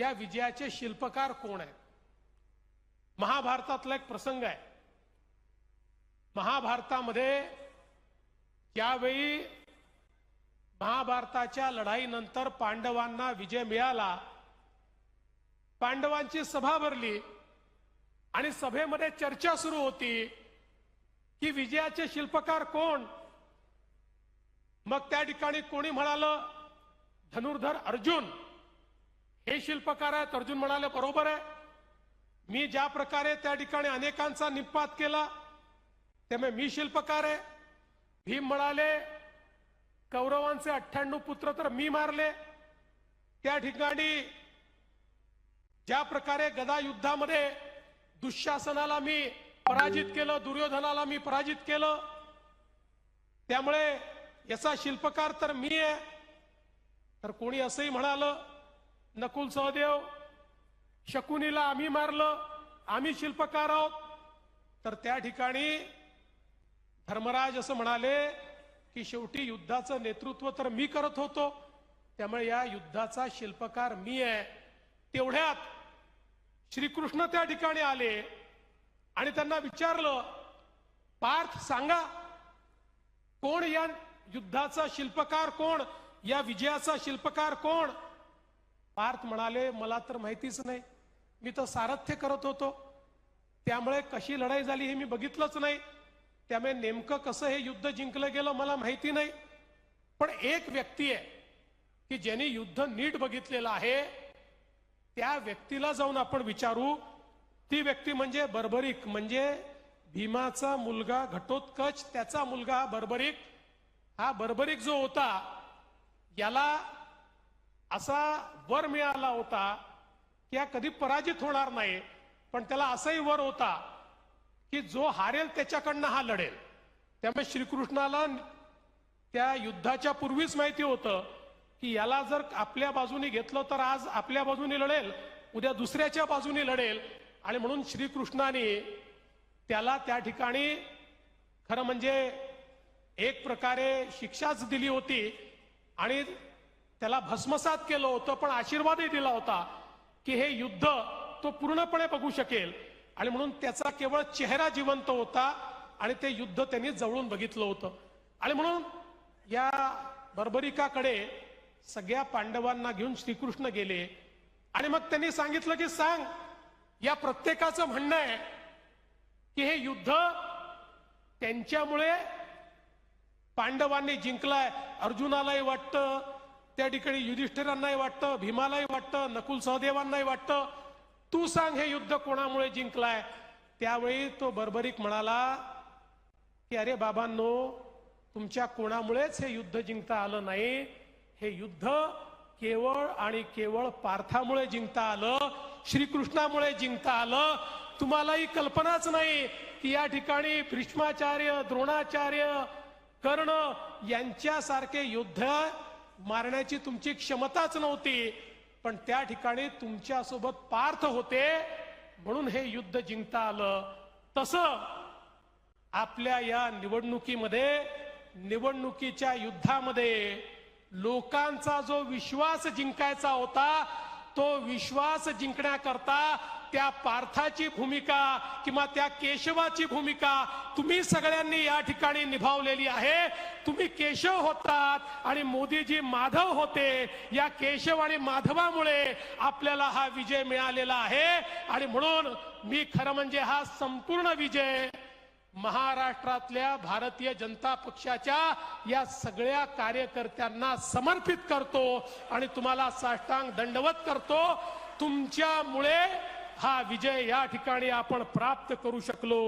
या विजयाचे शिल्पकार कोण आहेत? महाभारतातला एक प्रसंग आहे. महाभारतामध्ये ज्यावेळी महाभारताच्या लढाईनंतर पांडवांना विजय मिळाला, पांडवांची सभा भरली आणि सभेमध्ये चर्चा सुरू होती की विजयाचे शिल्पकार कोण. मग त्या ठिकाणी कोणी म्हणालं धनुर्धर अर्जुन हे शिल्पकार आहेत. अर्जुन म्हणाले बरोबर आहे, मी ज्या प्रकारे त्या ठिकाणी अनेकांचा निपात केला त्यामुळे मी शिल्पकार आहे. भीम म्हणाले कौरवांचे 98 पुत्र तर मी मारले. त्या ठिकाणी ज्या प्रकारे गदा युद्धामध्ये दुःशासनाला मी पराजित केलं, दुर्योधनाला मी पराजित केलं, त्यामुळे याचा शिल्पकार तर मी आहे. तर कोणी असंही म्हणालं नकुल सहदेव शकुनीला आम्ही मारलं, आम्ही शिल्पकार आहोत. तर त्या ठिकाणी धर्मराज असं म्हणाले की शेवटी युद्धाचं नेतृत्व तर मी करत होतो, त्यामुळे या युद्धाचा शिल्पकार मी आहे. तेवढ्यात श्रीकृष्ण त्या ठिकाणी आले आणि त्यांना विचारलं पार्थ सांगा कोण या युद्धाचा शिल्पकार कोण, या विजयाचा शिल्पकार कोण. पार्थ म्हणाले मला तर माहितीच नाही, मी तर सारथ्य करत होतो, त्यामुळे कशी लढाई झाली हे मी बघितलंच नाही, त्यामुळे नेमकं कसं हे युद्ध जिंकलं गेलं मला माहिती नाही. पण एक व्यक्ती आहे की ज्यांनी युद्ध नीट बघितलेलं आहे, त्या व्यक्तीला जाऊन आपण विचारू. ती व्यक्ती म्हणजे बर्बरिक, म्हणजे भीमाचा मुलगा घटोत्कच, त्याचा मुलगा हा बर्बरिक. हा बर्बरिक जो होता याला असा वर मिळाला होता की हा कधी पराजित होणार नाही, पण त्याला असाही वर होता की जो हारेल त्याच्याकडनं हा लढेल. त्यामुळे श्रीकृष्णाला त्या युद्धाच्या पूर्वीच माहिती होतं की याला जर आपल्या बाजूने घेतलं तर आज आपल्या बाजूने लढेल, उद्या दुसऱ्याच्या बाजूने लढेल. आणि म्हणून श्रीकृष्णाने त्याला त्या ठिकाणी खरं म्हणजे एक प्रकारे शिक्षाच दिली होती आणि त्याला भस्मसात केलं होतं, पण आशीर्वादही दिला होता की हे युद्ध तो पूर्णपणे बघू शकेल. आणि म्हणून त्याचा केवळ चेहरा जिवंत होता आणि ते युद्ध त्यांनी जवळून बघितलं होतं. आणि म्हणून या बर्बरिकाकडे सगळ्या पांडवांना घेऊन श्रीकृष्ण गेले आणि मग त्यांनी सांगितलं की सांग, या प्रत्येकाचं म्हणणं आहे की हे युद्ध त्यांच्यामुळे पांडवांनी जिंकलाय. अर्जुनालाही वाटतं, त्या ठिकाणी युधिष्ठिरांनाही वाटतं, भीमालाही वाटतं, नकुल सहदेवांनाही वाटतं. तू सांग हे युद्ध कोणामुळे जिंकलाय. त्यावेळी तो बर्बरिक म्हणाला की अरे बाबांनो, तुमच्या कोणामुळेच हे युद्ध जिंकता आलं नाही. हे युद्ध केवळ आणि केवळ पार्थामुळे जिंकता आलं, श्रीकृष्णामुळे जिंकता आलं. तुम्हालाही कल्पनाच नाही की या ठिकाणी भीष्माचार्य, द्रोणाचार्य, कर्ण यांच्यासारखे युद्ध मारण्याची तुमची क्षमताच नव्हती, पण त्या ठिकाणी तुमच्यासोबत पार्थ होते म्हणून हे युद्ध जिंकता आलं. तसं आपल्या या निवडणुकीमध्ये, निवडणुकीच्या युद्धामध्ये लोकांचा जो विश्वास जिंकायचा होता, तो विश्वास जिंकण्याकरता त्या पार्थाची भूमिका किंवा त्या केशवाची भूमिका तुम्ही सगळ्यांनी या ठिकाणी निभावलेली आहे. तुम्ही केशव होतात आणि मोदीजी माधव होते. या केशव आणि माधवामुळे आपल्याला हा विजय मिळालेला आहे. आणि म्हणून मी खरं म्हणजे हा संपूर्ण विजय महाराष्ट्रातल्या भारतीय जनता पक्षाच्या या सगळ्या कार्यकर्त्यांना समर्पित करतो आणि तुम्हाला साष्टांग दंडवत करतो. तुमच्यामुळे हा विजय या ठिकाणी आपण प्राप्त करू शकलो.